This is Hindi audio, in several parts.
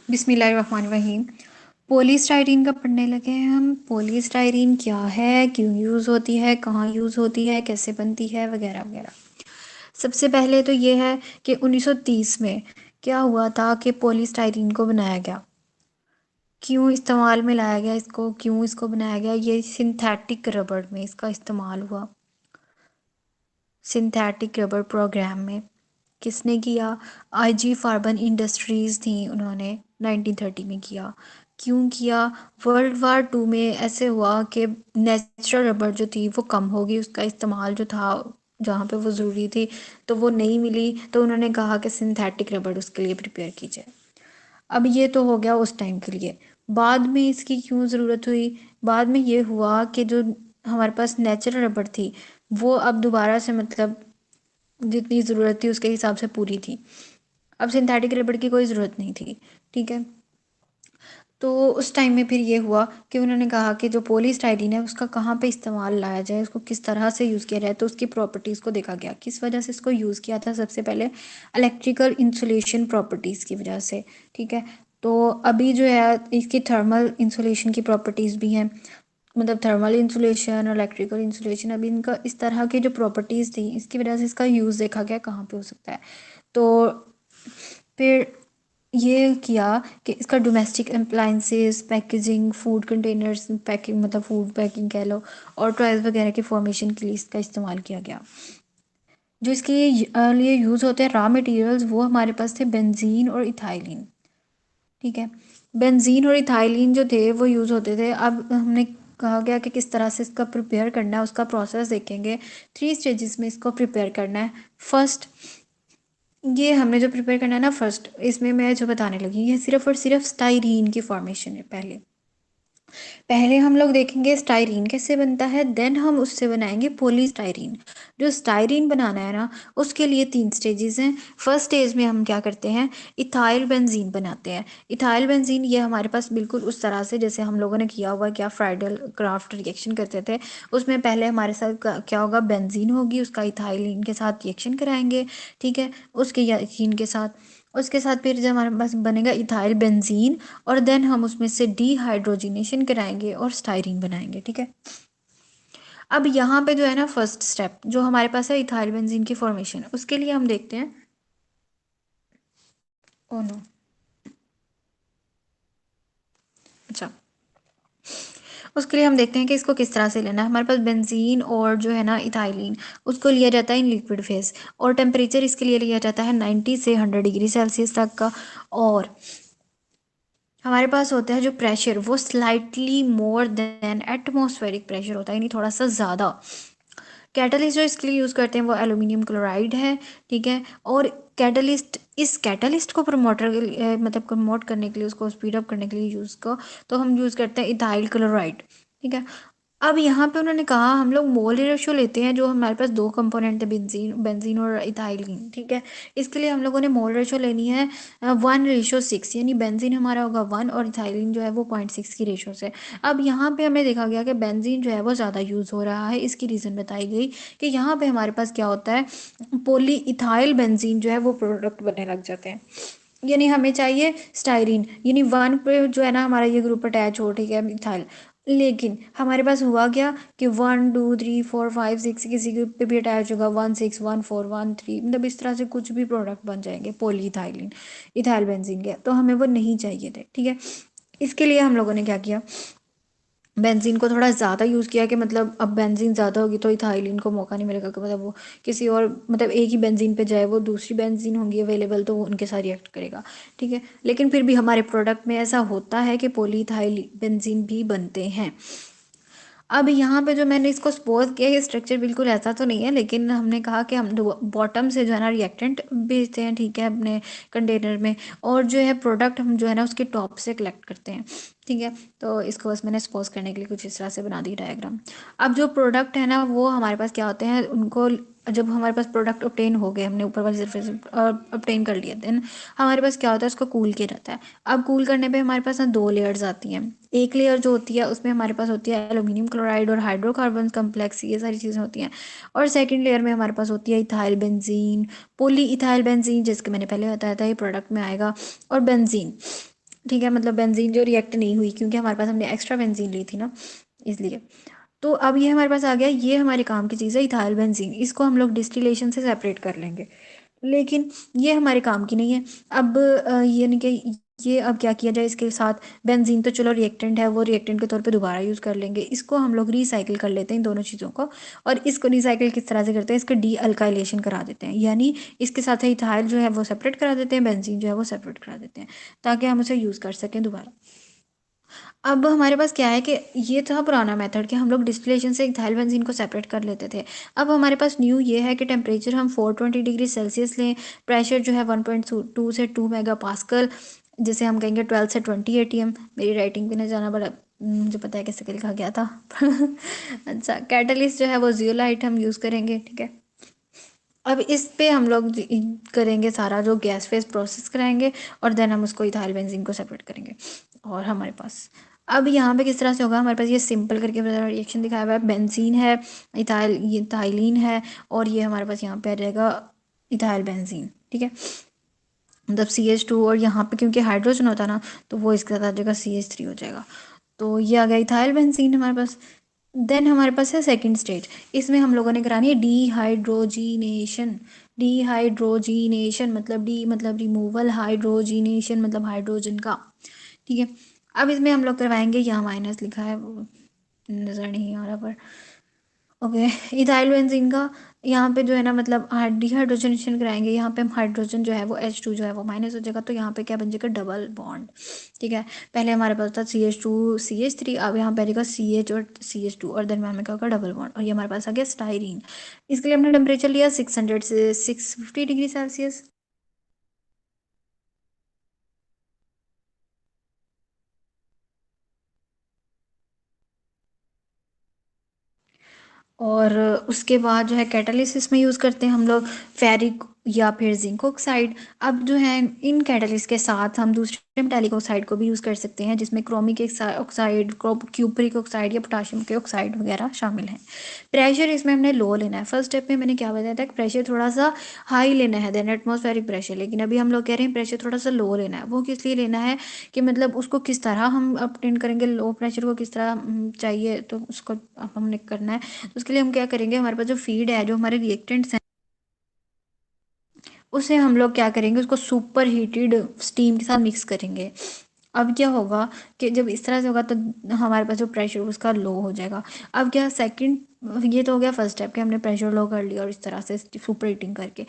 बिस्मिल्लाहिर्रहमानिर्रहीम। पॉलीस्टाइरीन का पढ़ने लगे हैं हम। पॉलीस्टाइरीन क्या है, क्यों यूज़ होती है, कहाँ यूज़ होती है, कैसे बनती है, वगैरह वगैरह। सबसे पहले तो ये है कि 1930 में क्या हुआ था कि पॉलीस्टाइरीन को बनाया गया। क्यों इस्तेमाल में लाया गया इसको, क्यों इसको बनाया गया, ये सिंथेटिक रबड़ में इसका इस्तेमाल हुआ। सिंथेटिक रबड़ प्रोग्राम में किसने किया? आईजी फार्बन इंडस्ट्रीज़ थी, उन्होंने 1930 में किया। क्यों किया? वर्ल्ड वार टू में ऐसे हुआ कि नेचुरल रबड़ जो थी वो कम हो गई, उसका इस्तेमाल जो था जहाँ पे वो ज़रूरी थी तो वो नहीं मिली, तो उन्होंने कहा कि सिंथेटिक रबड़ उसके लिए प्रिपेयर की जाए। अब ये तो हो गया उस टाइम के लिए। बाद में इसकी क्यों ज़रूरत हुई? बाद में ये हुआ कि जो हमारे पास नेचुरल रबड़ थी वो अब दोबारा से मतलब जितनी ज़रूरत थी उसके हिसाब से पूरी थी। अब सिंथेटिक रबड़ की कोई ज़रूरत नहीं थी। ठीक है, तो उस टाइम में फिर ये हुआ कि उन्होंने कहा कि जो पॉलीस्टाइरीन है उसका कहाँ पे इस्तेमाल लाया जाए, उसको किस तरह से यूज़ किया जाए। तो उसकी प्रॉपर्टीज़ को देखा गया। किस वजह से इसको यूज़ किया था? सबसे पहले इलेक्ट्रिकल इंसुलेशन प्रॉपर्टीज़ की वजह से। ठीक है, तो अभी जो है इसकी थर्मल इंसुलेशन की प्रॉपर्टीज़ भी हैं। मतलब थर्मल इंसुलेशन और इलेक्ट्रिकल इंसुलेशन, अभी इनका इस तरह की जो प्रॉपर्टीज़ थी इसकी वजह से इसका यूज़ देखा गया कहाँ पे हो सकता है। तो फिर ये किया कि इसका domestic appliances, packaging, food containers packing, मतलब फूड पैकिंग कह लो, और टॉयज़ वगैरह के फॉर्मेशन के लिए इसका इस्तेमाल किया गया। जो इसके लिए यूज़ होते हैं रॉ मटेरियल्स, वो हमारे पास थे बेंजीन और इथाइलिन। ठीक है, बेंजीन और इथाइलिन जो थे वो यूज़ होते थे। अब हमने कहा गया कि किस तरह से इसका प्रिपेयर करना है, उसका प्रोसेस देखेंगे। 3 स्टेजेस में इसको प्रिपेयर करना है। फर्स्ट, ये हमने जो प्रिपेयर करना है ना, फर्स्ट इसमें मैं जो बताने लगी ये सिर्फ और सिर्फ स्टाइरीन की फॉर्मेशन है। पहले पहले हम लोग देखेंगे स्टाइरीन कैसे बनता है, देन हम उससे बनाएंगे पॉलीस्टाइरीन। जो स्टाइरीन बनाना है ना उसके लिए 3 स्टेजेस हैं। फर्स्ट स्टेज में हम क्या करते हैं, इथाइल बेंजीन बनाते हैं। इथाइल बेंजीन ये हमारे पास बिल्कुल उस तरह से जैसे हम लोगों ने किया हुआ, क्या फ्राइडल क्राफ्ट रिएक्शन करते थे उसमें पहले हमारे साथ क्या होगा, बेंजीन होगी, उसका इथाइलिन के साथ रिएक्शन कराएंगे। ठीक है, उसके याकीन के साथ, उसके साथ फिर जब हमारे पास बनेगा इथाइल बेंजीन, और देन हम उसमें से डीहाइड्रोजिनेशन कराएंगे और स्टाइरीन बनाएंगे। ठीक है, अब यहाँ पे जो है ना फर्स्ट स्टेप जो हमारे पास है इथाइल बेंजीन की फॉर्मेशन, उसके लिए हम देखते हैं। ओ नो, अच्छा, उसके लिए हम देखते हैं कि इसको किस तरह से लेना है। हमारे पास बेंजीन और जो है ना इथाइलिन, उसको लिया जाता है इन लिक्विड फेस, और टेम्परेचर इसके लिए लिया जाता है 90 से 100 डिग्री सेल्सियस तक का। और हमारे पास होता है जो प्रेशर वो slightly more than atmospheric pressure होता है, यानी थोड़ा सा ज़्यादा। कैटलिस्ट जो इसके लिए यूज़ करते हैं वो एल्यूमिनियम क्लोराइड है। ठीक है, और कैटलिस्ट, इस कैटलिस्ट को प्रमोटर के लिए मतलब प्रमोट करने के लिए, उसको स्पीड अप करने के लिए यूज़ को तो हम यूज़ करते हैं इथाइल क्लोराइड। ठीक है, अब यहाँ पे उन्होंने कहा हम लोग मोल रेशो लेते हैं, जो हमारे पास 2 कंपोनेंट है, बेंजीन बेंजीन और इथाइलिन। ठीक है, इसके लिए हम लोगों ने मोल रेशो लेनी है 1:6, यानी बेंजीन हमारा होगा 1 और इथाइलिन जो है वो 0.6 की रेशो से। अब यहाँ पे हमें देखा गया कि बेंजीन जो है वो ज़्यादा यूज़ हो रहा है। इसकी रीज़न बताई गई कि यहाँ पे हमारे पास क्या होता है, पोली इथाइल बेंजीन जो है वो प्रोडक्ट बनने लग जाते हैं। यानी हमें चाहिए स्टाइरीन, यानी 1 पे जो है ना हमारा ये ग्रुप अटैच हो, ठीक है, मिथाइल। लेकिन हमारे पास हुआ क्या कि 1 2 3 4 5 6 किसी के पे भी अटैच होगा, 1 6 1 4 1 3, मतलब इस तरह से कुछ भी प्रोडक्ट बन जाएंगे पॉली इथाइलिन इथाइल बेंजीन के, तो हमें वो नहीं चाहिए थे। ठीक है, इसके लिए हम लोगों ने क्या किया, बेंजीन को थोड़ा ज़्यादा यूज़ किया कि मतलब अब बेंजीन ज़्यादा होगी तो इथाइलिन को मौका नहीं मिलेगा कि मतलब वो किसी और, मतलब एक ही बेंजीन पे जाए, वो दूसरी बेंजीन होंगी अवेलेबल तो वो उनके साथ रिएक्ट करेगा। ठीक है, लेकिन फिर भी हमारे प्रोडक्ट में ऐसा होता है कि पॉलीइथाइल बेंजीन भी बनते हैं। अब यहाँ पे जो मैंने इसको सपोज किया ये स्ट्रक्चर बिल्कुल ऐसा तो नहीं है, लेकिन हमने कहा कि हम बॉटम से जो है ना रिएक्टेंट भेजते हैं, ठीक है, अपने कंटेनर में, और जो है प्रोडक्ट हम जो है ना उसके टॉप से कलेक्ट करते हैं। ठीक है, तो इसको बस मैंने सपोज करने के लिए कुछ इस तरह से बना दी डायग्राम। अब जो प्रोडक्ट है ना वो हमारे पास क्या होते हैं, उनको जब हमारे पास प्रोडक्ट ऑब्टेन हो गए, हमने ऊपर वाली सरफेस ऑब्टेन कर लिया, देन हमारे पास क्या होता है, उसको कूल किया जाता है। अब कूल करने पे हमारे पास ना 2 लेयर्स आती हैं। एक लेयर जो होती है उसमें हमारे पास होती है एल्यूमिनियम क्लोराइड और हाइड्रोकार्बन कम्प्लेक्स, ये सारी चीज़ें होती हैं। और सेकंड लेयर में हमारे पास होती है ethyl benzene, poly ethyl benzene, जिसके मैंने पहले बताया था ये प्रोडक्ट में आएगा, और बेंजीन। ठीक है, मतलब बेंजीन जो रिएक्ट नहीं हुई क्योंकि हमारे पास हमने एक्स्ट्रा बेंजीन ली थी ना, इसलिए। तो अब ये हमारे पास आ गया, ये हमारे काम की चीज़ है इथाइल बेंजीन, इसको हम लोग डिस्टिलेशन से सेपरेट कर लेंगे, लेकिन ये हमारे काम की नहीं है। अब ये नहीं कि ये अब क्या किया जाए इसके साथ, बेंजीन तो चलो रिएक्टेंट है, वो रिएक्टेंट के तौर पे दोबारा यूज़ कर लेंगे, इसको हम लोग रिसाइकिल कर लेते हैं इन दोनों चीज़ों को। और इसको रिसाइकिल किस तरह से करते हैं, इसको डी अल्काइलेशन करा देते हैं, यानी इसके साथ इथाइल जो है वो सेपरेट करा देते हैं, बेंजीन जो है वो सेपरेट करा देते हैं, ताकि हम उसे यूज़ कर सकें दोबारा। अब हमारे पास क्या है कि ये था पुराना मेथड कि हम लोग डिस्टिलेशन से इथाइल बेंजीन को सेपरेट कर लेते थे। अब हमारे पास न्यू ये है कि टेम्परेचर हम 420 डिग्री सेल्सियस लें, प्रेशर जो है 1.2 से 2 मेगा पास्कल, जिसे हम कहेंगे 12 से 20 एटीएम। मेरी राइटिंग भी ना जाना बड़ा, मुझे पता है कैसे लिखा गया था। अच्छा, कैटलिस्ट जो है वो जियोलाइट हम यूज़ करेंगे, ठीक है। अब इस पे हम लोग करेंगे सारा जो गैस फेज प्रोसेस कराएंगे, और देन हम उसको इथाइल बेंजीन को सेपरेट करेंगे। और हमारे पास अब यहाँ पे किस तरह से होगा, हमारे पास ये सिंपल करके रिएक्शन दिखाया हुआ है, बेंजीन है, इथाइल ये इथाइलिन है, और ये हमारे पास यहाँ पे आ जाएगा इथाइल बेंजीन, ठीक है। मतलब CH2, और यहाँ पे क्योंकि हाइड्रोजन होता है ना, तो वो इसके साथ आ जाएगा CH3 हो जाएगा। तो ये आ गया इथाइल बेंजीन हमारे पास। देन हमारे पास है सेकंड स्टेज, इसमें हम लोगों ने करानी है डीहाइड्रोजीनेशन। डीहाइड्रोजीनेशन मतलब डी मतलब रिमूवल, हाइड्रोजीनेशन मतलब हाइड्रोजन का, ठीक है। अब इसमें हम लोग करवाएंगे, यहाँ माइनस लिखा है वो नज़र नहीं आ रहा पर, ओके। इथाइल बेंजीन का यहाँ पे जो है ना, मतलब डिहाइड्रोजनेशन कराएंगे, यहाँ पे हम हाइड्रोजन जो है वो H2 जो है वो माइनस हो जाएगा, तो यहाँ पे क्या बन जाएगा, डबल बॉन्ड, ठीक है। पहले हमारे पास था CH2 CH3, अब यहाँ पे आएगा CH और CH2, और देन में हमें क्या होगा, डबल बॉन्ड, और ये हमारे पास आ गया स्टाइरीन। इसके लिए हमने टेम्परेचर लिया 600 से 650 डिग्री सेल्सियस। और उसके बाद जो है कैटालिसिस में यूज़ करते हैं हम लोग फेरिक या फिर जिंक ऑक्साइड। अब जो है इन कैटालिस्ट के साथ हम दूसरे मेटालिक ऑक्साइड को भी यूज़ कर सकते हैं, जिसमें क्रोमिक ऑक्साइड, क्यूप्रिक ऑक्साइड या पोटाशियम के ऑक्साइड वगैरह शामिल हैं। प्रेशर इसमें हमने लो लेना है, फर्स्ट स्टेप में मैंने क्या बताया था कि प्रेशर थोड़ा सा हाई लेना है देन एटमॉस्फेरिक प्रेशर, लेकिन अभी हम लोग कह रहे हैं प्रेशर थोड़ा सा लो लेना है। वो किस लिए लेना है कि मतलब उसको किस तरह हम अपटेन करेंगे, लो प्रेशर को किस तरह चाहिए, तो उसको अब हमने करना है। तो उसके लिए हम क्या करेंगे, हमारे पास जो फीड है, जो हमारे रिएक्टेंट्स हैं, उसे हम लोग क्या करेंगे, उसको सुपर हीटेड स्टीम के साथ मिक्स करेंगे। अब क्या होगा कि जब इस तरह से होगा तो हमारे पास जो प्रेशर उसका लो हो जाएगा। अब क्या सेकंड, ये तो हो गया फर्स्ट स्टेप कि हमने प्रेशर लो कर लिया और इस तरह से सुपर हीटिंग करके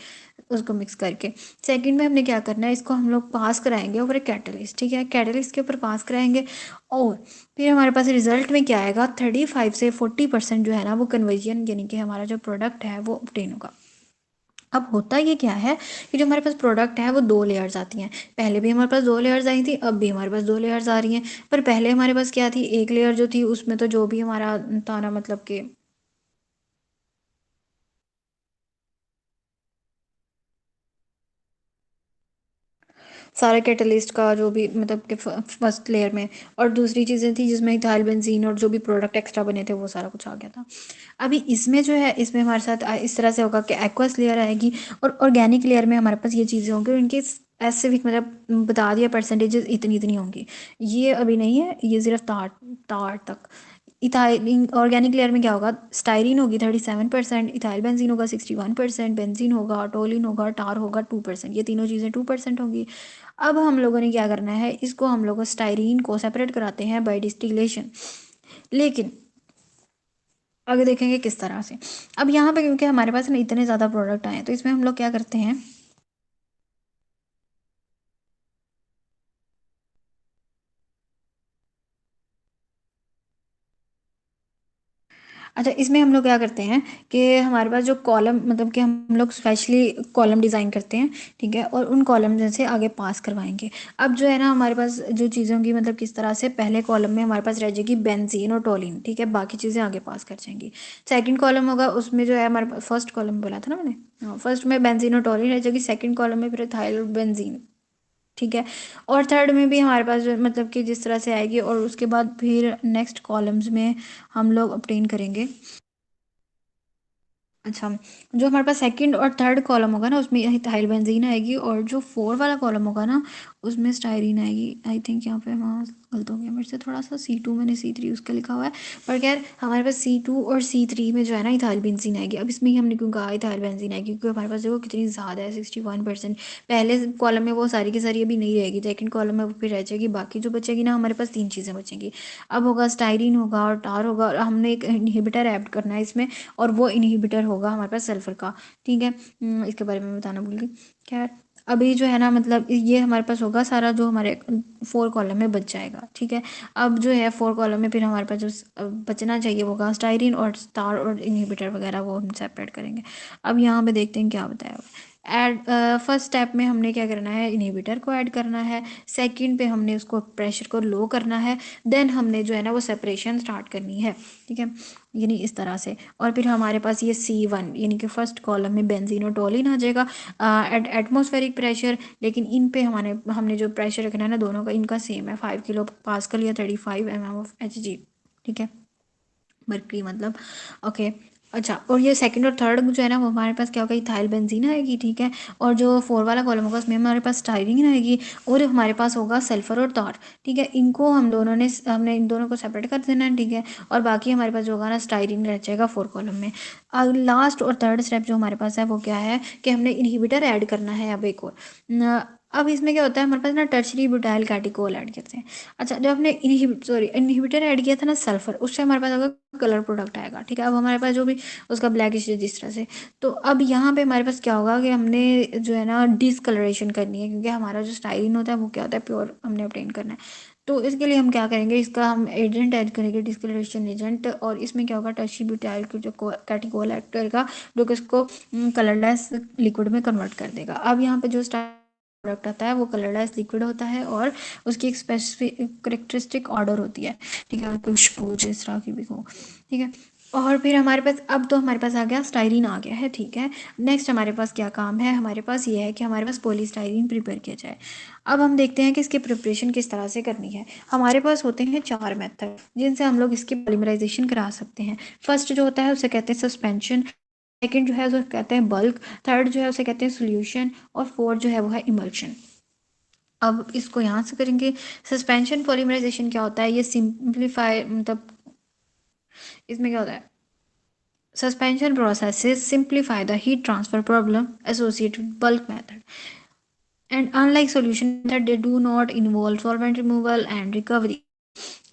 उसको मिक्स करके। सेकंड में हमने क्या करना है, इसको हम लोग पास कराएंगे ऊपर एक कैटलिस्ट, ठीक है, कैटलिस्ट के ऊपर पास कराएंगे, और फिर हमारे पास रिजल्ट में क्या आएगा, 35 से 40% जो है ना वो कन्वर्जन, यानी कि हमारा जो प्रोडक्ट है वो obtain होगा। अब होता ये क्या है कि जो हमारे पास प्रोडक्ट है वो दो लेयर्स आती हैं, पहले भी हमारे पास दो लेयर्स आई थी, अब भी हमारे पास दो लेयर्स आ रही हैं। पर पहले हमारे पास क्या थी, एक लेयर जो थी उसमें तो जो भी हमारा था ना, मतलब कि सारे कैटलिस्ट का जो भी मतलब कि फर्स्ट लेयर में, और दूसरी चीज़ें थी जिसमें इथाइल बेंजीन और जो भी प्रोडक्ट एक्स्ट्रा बने थे वो सारा कुछ आ गया था। अभी इसमें जो है, इसमें हमारे साथ इस तरह से होगा कि एक्वस लेयर आएगी, और ऑर्गेनिक लेयर में हमारे पास ये चीज़ें होंगी, और इनके स्पेसिफिक मतलब बता दिया परसेंटेजेस इतनी इतनी होंगी, ये अभी नहीं है, ये सिर्फ तार तार तक। इथाइल ऑर्गेनिक लेयर में क्या होगा, स्टायरीन होगी 37%, इथाइल बेंजीन होगा 61%, बेंजीन होगा, टोलिन होगा, टार होगा 2%, ये तीनों चीज़ें 2% होंगी। अब हम लोगों ने क्या करना है, इसको हम लोग स्टायरीन को सेपरेट कराते हैं बाय डिस्टिलेशन, लेकिन आगे देखेंगे किस तरह से। अब यहाँ पे क्योंकि हमारे पास ना इतने ज़्यादा प्रोडक्ट आए हैं, तो इसमें हम लोग क्या करते हैं, अच्छा इसमें हम लोग क्या करते हैं कि हमारे पास जो कॉलम, मतलब कि हम लोग स्पेशली कॉलम डिज़ाइन करते हैं, ठीक है, और उन कॉलम से आगे पास करवाएंगे। अब जो है ना हमारे पास जो चीज़ों की मतलब किस तरह से, पहले कॉलम में हमारे पास रह जाएगी बेंजीन और टोलिन, ठीक है, बाकी चीज़ें आगे पास कर जाएंगी। सेकंड कॉलम होगा, उसमें जो है हमारे पास, फर्स्ट कॉलम बोला था ना मैंने, हाँ, फर्स्ट में बेंजीन और टोलिन रह जाएगी, सेकंड कॉलम में फिर इथाइल बेंजीन, ठीक है। और थर्ड में भी हमारे पास जो मतलब कि जिस तरह से आएगी, और उसके बाद फिर नेक्स्ट कॉलम्स में हम लोग obtain करेंगे। अच्छा, जो हमारे पास सेकंड और थर्ड कॉलम होगा ना, उसमें इथाइल बेंजीन आएगी, और जो फोर वाला कॉलम होगा ना, उसमें स्टायरीन आएगी। आई थिंक यहाँ पे वहाँ गलत हो गया मेरे से थोड़ा सा, C2 मैंने C3 उसका लिखा हुआ है, पर खैर हमारे पास C2 और C3 में जो है ना इथाइल बेंजीन आएगी। अब इसमें ही हमने क्यों कहा इथाइल बेंजीन आएगी, क्योंकि हमारे पास देखो कितनी ज़्यादा है, 61%। पहले कॉलम में वो सारी की सारी अभी नहीं रहेगी, सेकंड कॉलम में वो फिर रह जाएगी। बाकी जो बचेगी ना, हमारे पास 3 चीज़ें बचेंगी। अब होगा स्टायरीन होगा और टार होगा, और हमने एक इनहिबिटर ऐड करना है इसमें, और वो इनहिबिटर होगा हमारे पास सल्फर का। ठीक है, इसके बारे में बताना भूल गई। खैर अभी जो है ना, मतलब ये हमारे पास होगा सारा जो हमारे 4 कॉलम में बच जाएगा। ठीक है, अब जो है 4 कॉलम में फिर हमारे पास जो बचना चाहिए वो होगा स्टायरीन और स्टार और इनहिबिटर वगैरह, वो हम सेपरेट करेंगे। अब यहाँ पे देखते हैं क्या बताया हुआ है। ऐड फर्स्ट स्टेप में हमने क्या करना है, इनहिबिटर को ऐड करना है। सेकंड पे हमने उसको प्रेशर को लो करना है। देन हमने जो है ना वो सेपरेशन स्टार्ट करनी है। ठीक है, यानी इस तरह से। और फिर हमारे पास ये C1 यानी कि फर्स्ट कॉलम में बेंजीन और टोलिन आ जाएगा एट एटमॉस्फेरिक प्रेशर। लेकिन इन पे हमने जो प्रेशर रखना है ना, दोनों का इनका सेम है, 5 kPa या 35 mm of Hg। ठीक है, मरकरी मतलब। ओके, अच्छा, और ये सेकंड और थर्ड जो है ना, वो हमारे पास क्या होगा, इथाइल बेंजीन आएगी। ठीक है, और जो 4 वाला कॉलम होगा उसमें हमारे पास स्टायरीन आएगी, और हमारे पास होगा सल्फर और तार। ठीक है, इनको हमने इन दोनों को सेपरेट कर देना है। ठीक है, और बाकी हमारे पास जो होगा ना, स्टायरीन रह जाएगा 4 कॉलम में। अब लास्ट और थर्ड स्टेप जो हमारे पास है वो क्या है, कि हमने इनहिबिटर ऐड करना है। अब एक और अब इसमें क्या होता है, हमारे पास ना टर्शरी ब्यूटाइल कैटिकोल ऐड करते हैं। अच्छा, जब हमने इनहिबिटर ऐड किया था ना सल्फर, उससे हमारे पास होगा कलर प्रोडक्ट आएगा। ठीक है, अब हमारे पास जो भी उसका ब्लैकिश है जिस तरह से, तो अब यहाँ पे हमारे पास क्या होगा कि हमने जो है ना डिसकलरेशन करनी है, क्योंकि हमारा जो स्टाइलिन होता है वो क्या होता है, प्योर हमने ऑब्टेन करना है। तो इसके लिए हम क्या करेंगे, इसका हम एजेंट ऐड करेंगे, डिसकलरेशन एजेंट, और इसमें क्या होगा, टर्शी ब्यूटाइल की जो कैटिकोल ऐड करेगा, जो कि इसको कलरलेस लिक्विड में कन्वर्ट कर देगा। अब यहाँ पे जो प्रोडक्ट आता है वो कलरलेस लिक्विड होता है, और उसकी एक स्पेसिफिक करेक्टरिस्टिक ऑर्डर होती है। ठीक है, खुशबू जिस तरह की भी हो। ठीक है, और फिर हमारे पास अब तो हमारे पास आ गया स्टायरीन आ गया है। ठीक है, नेक्स्ट हमारे पास क्या काम है, हमारे पास ये है कि हमारे पास पॉलीस्टायरीन प्रिपेयर किया जाए। अब हम देखते हैं कि इसकी प्रिपरेशन किस तरह से करनी है। हमारे पास होते हैं 4 मेथड जिनसे हम लोग इसकी पॉलीमराइजेशन करा सकते हैं। फर्स्ट जो होता है उसे कहते हैं सस्पेंशन, सेकंड जो है उसे कहते हैं बल्क, थर्ड जो है उसे कहते हैं सोल्यूशन, और फोर्थ जो है वो है इमल्शन। अब इसको यहाँ से करेंगे। सस्पेंशन पॉलीमराइजेशन क्या होता है, ये सिंप्लीफाई मतलब इसमें क्या होता है, suspension processes simplify the heat transfer problem associated with bulk method, and unlike solution method they do not involve solvent removal and recovery।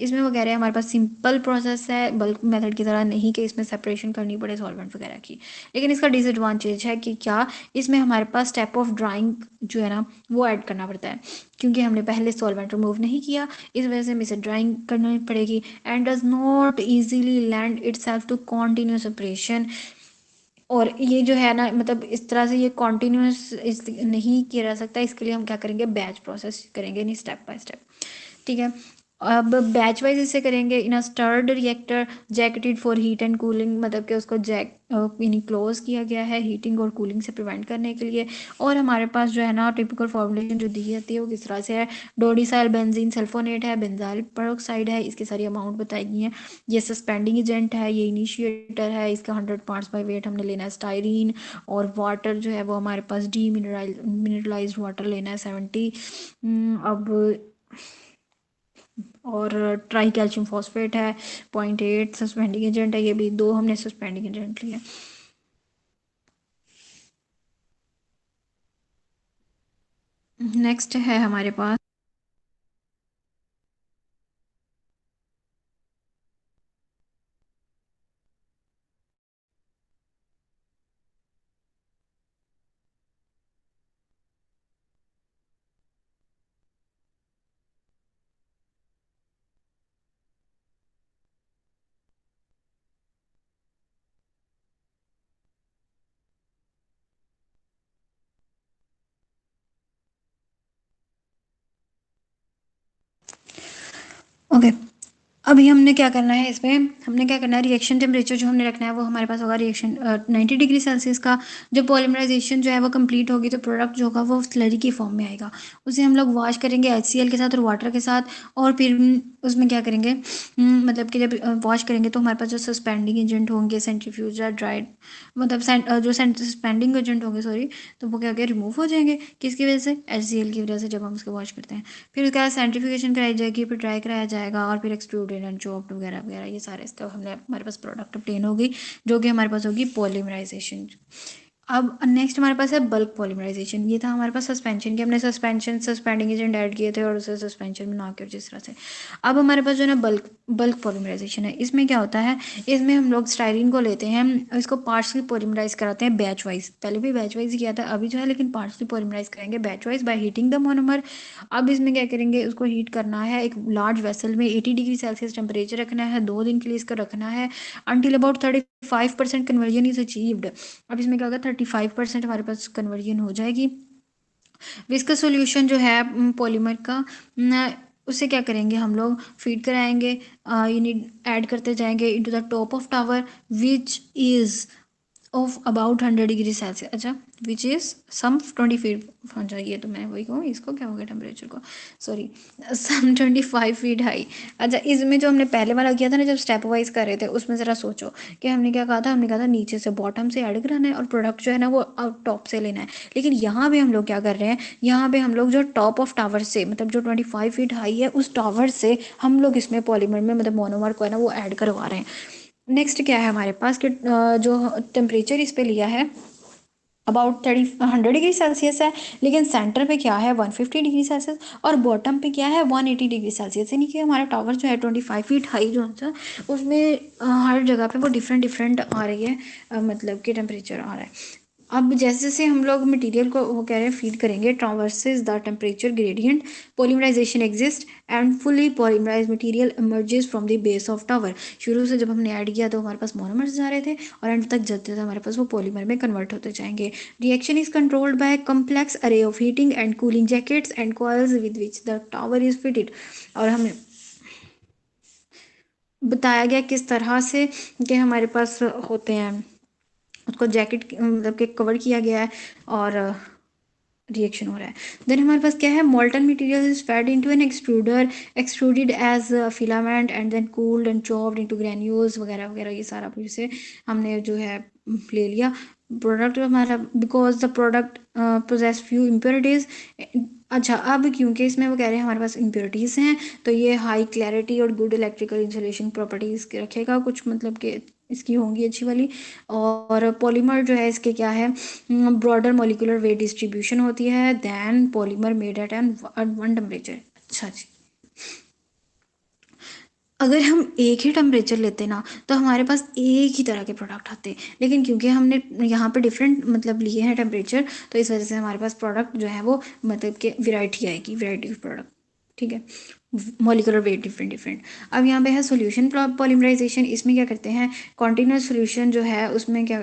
इसमें वो कह रहे हैं हमारे पास सिंपल प्रोसेस है, बल्क मेथड की तरह नहीं कि इसमें सेपरेशन करनी पड़े सॉल्वेंट वगैरह की। लेकिन इसका डिसएडवांटेज है कि क्या, इसमें हमारे पास स्टेप ऑफ ड्राइंग जो है ना वो ऐड करना पड़ता है, क्योंकि हमने पहले सॉल्वेंट रिमूव नहीं किया, इस वजह से हमें इसे ड्राइंग करनी पड़ेगी। And does not easily lend itself to continuous separation. और ये जो है ना, मतलब इस तरह से ये कॉन्टिन्यूस नहीं किया जा सकता, इसके लिए हम क्या करेंगे, बैच प्रोसेस करेंगे, नहीं स्टेप बाय स्टेप। ठीक है, अब बैच वाइज इसे करेंगे in a stirred reactor jacketed for heat and cooling, मतलब कि उसको यानी क्लोज किया गया है हीटिंग और कूलिंग से प्रिवेंट करने के लिए। और हमारे पास जो है ना टिपिकल फॉर्मुलेशन जो दी जाती है वो किस तरह से है, डोडिसाइल बेंजीन सल्फोनेट है, बेंजाइल पेरोक्साइड है, इसकी सारी अमाउंट बताई गई है। ये सस्पेंडिंग एजेंट है, ये इनिशिएटर है, इसका 100 पार्ट्स बाय वेट हमने लेना है स्टायरीन। और वाटर जो है वो हमारे पास डी मिनरलाइज वाटर लेना है 70। अब और ट्राई कैल्शियम फॉस्फेट है 0.8, सस्पेंडिंग एजेंट है, ये भी 2 हमने सस्पेंडिंग एजेंट लिए। नेक्स्ट है हमारे पास, ओके, अभी हमने क्या करना है, इसमें हमने क्या करना है, रिएक्शन टेम्परेचर जो हमने रखना है वो हमारे पास होगा रिएक्शन 90 डिग्री सेल्सियस का। जब पॉलीमराइजेशन जो है वो कंप्लीट होगी तो प्रोडक्ट जो होगा वो स्लरी की फॉर्म में आएगा। उसे हम लोग वॉश करेंगे HCl के साथ और वाटर के साथ, और फिर उसमें क्या करेंगे, मतलब कि जब वॉश करेंगे तो हमारे पास जो सस्पेंडिंग एजेंट होंगे, सेंट्रीफ्यूज या ड्राइड, मतलब जो सस्पेंडिंग एजेंट होंगे, सॉरी, तो वो क्या क्या रिमूव हो जाएंगे, किसकी वजह से, HCl की वजह से, जब हम उसको वॉश करते हैं। फिर उसके बाद सेंट्रीफिकेशन कराई जाएगी, फिर ड्राई कराया जाएगा, और फिर एक्सट्रूडेड एंड चॉप्ड वगैरह वगैरह, ये सारे इसका हमने हमारे पास प्रोडक्ट obtain होगी, जो कि हमारे पास होगी पॉलीमराइजेशन। अब नेक्स्ट हमारे पास है बल्क पॉलीमराइजेशन। ये था हमारे पास सस्पेंशन की, हमने सस्पेंडिंग एजेंट ऐड किए थे और उसे सस्पेंशन बना के, और जिस तरह से। अब हमारे पास जो है ना बल्क बल्क पॉलीमराइजेशन है। इसमें क्या होता है, इसमें हम लोग स्टाइरिन को लेते हैं, इसको पार्शली पॉलीमराइज कराते हैं बैच वाइज। पहले भी बैच वाइज ही किया था, अभी जो है लेकिन पार्शली पॉलीमराइज करेंगे batch wise by heating the monomer. अब इसमें क्या करेंगे, उसको हीट करना है एक लार्ज वेसल में, 80 डिग्री सेल्सियस टेम्परेचर रखना है, 2 दिन के लिए इसको रखना है, until about 35% conversion is achieved. अब इसमें क्या होगा, 35% हमारे पास कन्वर्जन हो जाएगी। विस्कस सॉल्यूशन जो है पॉलीमर का, उसे क्या करेंगे, हम लोग फीड कराएंगे, यूनिट ऐड करते जाएंगे into the top of tower, which is of about 100 degree Celsius. अच्छा, विच इज़ सम 20 फीट, अच्छा ये तो मैं वही कहूँ, इसको क्या हो गया टेम्परेचर को, सॉरी, सम 25 फीट हाई। अच्छा, इसमें जो हमने पहले वाला किया था ना, जब स्टेप वाइज कर रहे थे, उसमें ज़रा सोचो कि हमने क्या कहा था, हमने कहा था नीचे से बॉटम से ऐड कराना है और प्रोडक्ट जो है ना वो टॉप से लेना है। लेकिन यहाँ पे हम लोग क्या कर रहे हैं, यहाँ पे हम लोग जो टॉप ऑफ टावर से, मतलब जो 25 फीट हाई है उस टावर से हम लोग इसमें पॉलीमर में, मतलब मोनोमर को है ना वो ऐड करवा रहे हैं। नेक्स्ट क्या है हमारे पास कि जो टेम्परेचर इस पे लिया है अबाउट 100 डिग्री सेल्सियस है, लेकिन सेंटर पे क्या है 150 डिग्री सेल्सियस, और बॉटम पे क्या है 180 डिग्री सेल्सियस। यानी कि हमारा टावर जो है 25 फीट हाई जो है उसमें हर जगह पे वो डिफरेंट डिफरेंट आ रही है, मतलब कि टेम्परेचर आ रहा है। अब जैसे जैसे हम लोग मटेरियल को वो कह रहे हैं फीड करेंगे, traverses the temperature gradient, polymerisation exist and fully polymerise material emerges from the base of tower. शुरू से जब हमने ऐड किया तो हमारे पास मोनोमर्स जा रहे थे, और एंड तक जब तक हमारे पास वो पॉलीमर में कन्वर्ट होते जाएंगे। Reaction is controlled by complex array of heating and cooling jackets and coils with which the tower is fitted. और हमें बताया गया किस तरह से कि हमारे पास होते हैं, उसको जैकेट मतलब कि कवर किया गया है, और रिएक्शन हो रहा है। देन हमारे पास क्या है, molten material is fed into an extruder, extruded as filament and then cooled and chopped into granules वगैरह वगैरह, ये सारा फिर से हमने जो है ले लिया। प्रोडक्ट हमारा, because the product possess few impurities. अच्छा, अब क्योंकि इसमें वो कह रहे हैं हमारे पास इम्प्योरिटीज़ हैं, तो ये हाई क्लैरिटी और गुड इलेक्ट्रिकल इंसुलेशन प्रॉपर्टीज़ रखेगा कुछ, मतलब कि इसकी होंगी अच्छी वाली। और पॉलीमर जो है इसके क्या है, ब्रॉडर मॉलिकुलर वेट डिस्ट्रीब्यूशन होती है than polymer made at an one temperature. अच्छा जी, अगर हम एक ही टेम्परेचर लेते ना तो हमारे पास एक ही तरह के प्रोडक्ट आते, लेकिन क्योंकि हमने यहाँ पे डिफरेंट मतलब लिए हैं टेम्परेचर, तो इस वजह से हमारे पास प्रोडक्ट जो है वो मतलब कि वैरायटी आएगी, वैरायटी ऑफ प्रोडक्ट। ठीक है, मॉलिकुलर वेट डिफरेंट डिफरेंट। अब यहाँ पे है सोल्यूशन पॉलीमराइजेशन। इसमें क्या करते हैं, कॉन्टिन्यूस सोल्यूशन जो है उसमें क्या,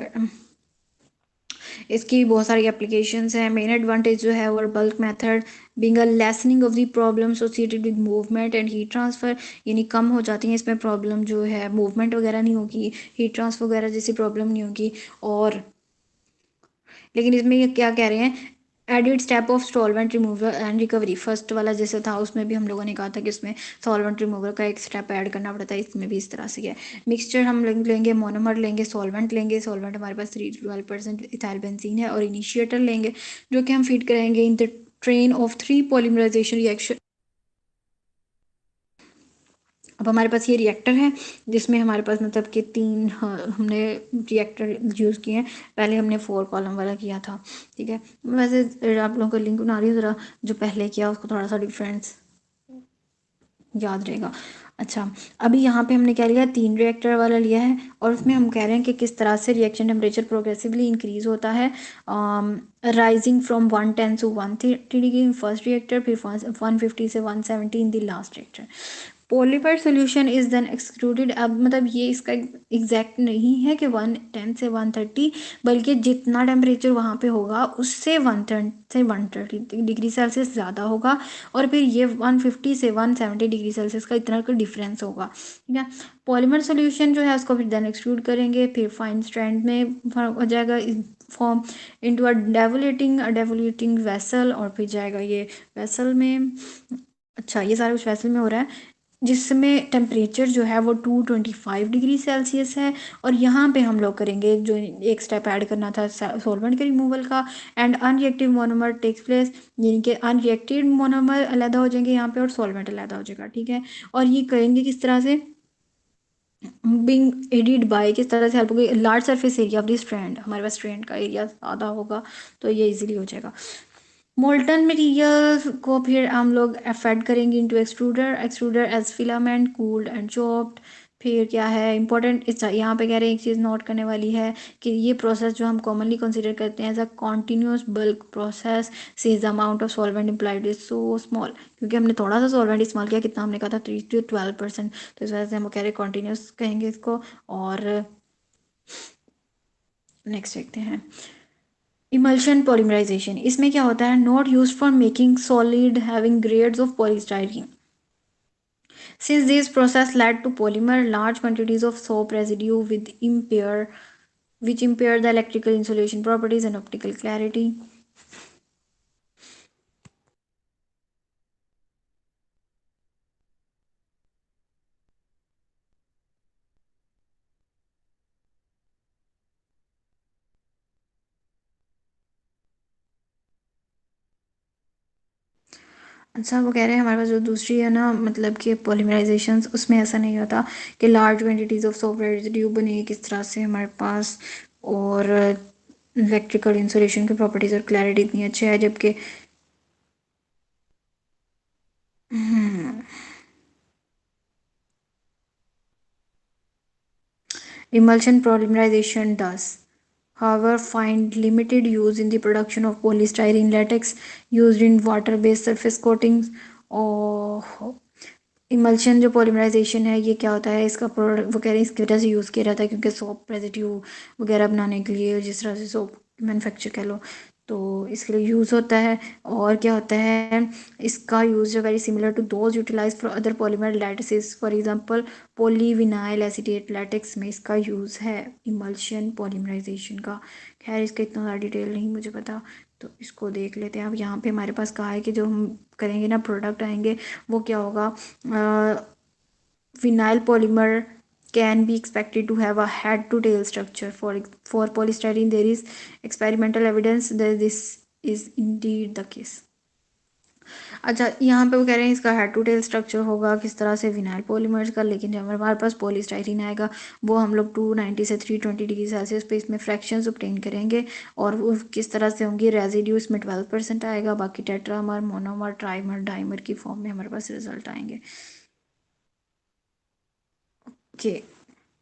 इसकी बहुत सारी एप्लीकेशंस हैं। मेन एडवांटेज जो है वो bulk method being a listening of the problem associated with movement and heat transfer, यानी कम हो जाती हैं इसमें प्रॉब्लम, जो है मूवमेंट वगैरह नहीं होगी, हीट ट्रांसफर वगैरह जैसी प्रॉब्लम नहीं होगी। और लेकिन इसमें ये क्या कह रहे हैं, added step of solvent removal and recovery. First वाला जैसे था उसमें भी हम लोगों ने कहा था कि इसमें सॉल्वेंट रिमूवल का एक स्टेप ऐड करना पड़ता है, इसमें भी इस तरह से है। मिक्सचर हम लेंगे, मोनोमर लेंगे, सॉल्वेंट लेंगे, सॉल्वेंट हमारे पास 3 to 12% इथाइल बेंजीन है, और इनिशिएटर लेंगे जो कि हम फीड करेंगे in the train of 3 polymerisation reaction. अब हमारे पास ये रिएक्टर है जिसमें हमारे पास मतलब कि 3 हमने रिएक्टर यूज़ किए हैं। पहले हमने 4 कॉलम वाला किया था। ठीक है, वैसे आप लोगों को लिंक बना रही हूँ, ज़रा जो पहले किया उसको थोड़ा सा डिफरेंस याद रहेगा। अच्छा, अभी यहाँ पे हमने क्या लिया, 3 रिएक्टर वाला लिया है, और उसमें हम कह रहे हैं कि किस तरह से रिएक्शन टेम्परेचर प्रोग्रेसिवली इंक्रीज होता है, rising from 110 to 130 degree in first reactor, फिर 150 से 170 in the last reactor. Polymer solution is then excluded. अब मतलब ये इसका एग्जैक्ट नहीं है कि 110 से 130, बल्कि जितना टेम्परेचर वहाँ पे होगा उससे 110 से 130 डिग्री सेल्सियस ज़्यादा होगा, और फिर ये 150 से 170 डिग्री सेल्सियस का इतना का डिफरेंस होगा, ठीक है। पॉलीमर सोल्यूशन जो है उसको फिर देन एक्सक्लूड करेंगे, फिर फाइन स्ट्रैंड में फर्क हो जाएगा, फॉर्म इनटू अ डेवोल्यूटिंग वेसल, और फिर जाएगा ये वेसल में। अच्छा, ये सारा कुछ वेसल में हो रहा है, जिसमें टेम्परेचर जो है वो 225 डिग्री सेल्सियस है। और यहाँ पे हम लोग करेंगे जो एक स्टेप ऐड करना था सॉल्वेंट के रिमूवल का, and unreactive monomer takes place, यानी कि अनरिएक्टेड मोनोमर अलग हो जाएंगे यहाँ पे और सॉल्वेंट अलग हो जाएगा, ठीक है। और ये करेंगे किस तरह से, बिंग एडिड बाय, किस तरह से हेल्प होगी, large surface area of the strand, हमारे पास स्ट्रैंड का एरिया ज़्यादा होगा तो ये इजीली हो जाएगा। मोल्टन मटेरियल को फिर हम लोग फेड करेंगे into extruder, extruder as filament cooled and chopped. फिर क्या है इंपॉर्टेंट, इस यहाँ पे कह रहे हैं एक चीज़ नोट करने वाली है कि ये प्रोसेस जो हम कॉमनली कंसिडर करते हैं as a continuous bulk process, sees the amount of solvent implied is so small, क्योंकि हमने थोड़ा सा सॉल्वेंट इस्तेमाल किया, कितना हमने कहा था 3 to 12%, तो इस वजह से हम कह रहे हैं कॉन्टिन्यूस कहेंगे इसको। और नेक्स्ट देखते हैं इमल्शन पॉलीमराइजेशन। इसमें क्या होता है, not use for making solid having grades of polystyrene. Since this process led to polymer, large quantities of soap residue which impair the electrical insulation properties and optical clarity. अच्छा, वो कह रहे हैं हमारे पास जो दूसरी है ना, मतलब कि पॉलीमराइजेशन, उसमें ऐसा नहीं होता कि large quantities of soap residue बने किस तरह से हमारे पास, और इलेक्ट्रिकल इंसुलेशन की प्रॉपर्टीज और क्लैरिटी इतनी अच्छी है, जबकि emulsion polymerization does, however, find limited use in the production of polystyrene latex used in water-based surface coatings. और इमल्शन जो पॉलीमराइजेशन है ये क्या होता है, इसका प्रोडक्ट वो कह रहे हैं इसकी वजह से यूज़ किया जाता है क्योंकि सोप रेजिड्यू वगैरह बनाने के लिए, जिस तरह से सोप मैन्युफैक्चर कह लो, तो इसके लिए यूज़ होता है। और क्या होता है, इसका use very similar to those utilise for other polymer latices, for example polyvinyl acetate latex में इसका यूज़ है इमल्शन पॉलीमराइजेशन का। खैर इसका इतना ज़्यादा डिटेल नहीं मुझे पता, तो इसको देख लेते हैं। अब यहाँ पे हमारे पास कहा है कि जो हम करेंगे ना प्रोडक्ट आएंगे वो क्या होगा, vinyl polymer can be expected to have a head to tail structure. For polystyrene there is experimental evidence that this is indeed the case. अच्छा, यहाँ पे वो कह रहे हैं इसका हेड टू टेल स्ट्रक्चर होगा किस तरह से, विनाइल पॉलीमर्स का, लेकिन जब हमारे पास पॉलीस्टाइरीन आएगा वो हम लोग 290 से 320 डिग्री सेल्सियस पे इसमें फ्रैक्शंस ऑब्टेन करेंगे, और वो किस तरह से होंगी, रेजिड्यू इसमें 12% आएगा, बाकी टेट्रामर मोनोमर ट्राइमर डाइमर की फॉर्म में हमारे पास रिजल्ट आएंगे। ओके,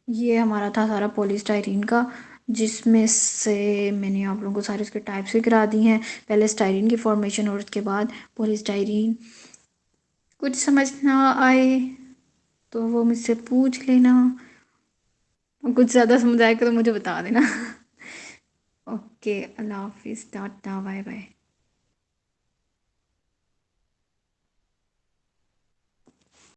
ये हमारा था सारा पॉलीस्टाइरीन का, जिसमें से मैंने आप लोगों को सारे उसके टाइप्स भी करा दी हैं, पहले स्टाइरीन की फॉर्मेशन और उसके बाद पॉलीस्टाइरीन। कुछ समझ ना आए तो वो मुझसे पूछ लेना, और कुछ ज़्यादा समझ आएगा तो मुझे बता देना। ओके, अल्लाह हाफिज़, टाटा, बाय बाय।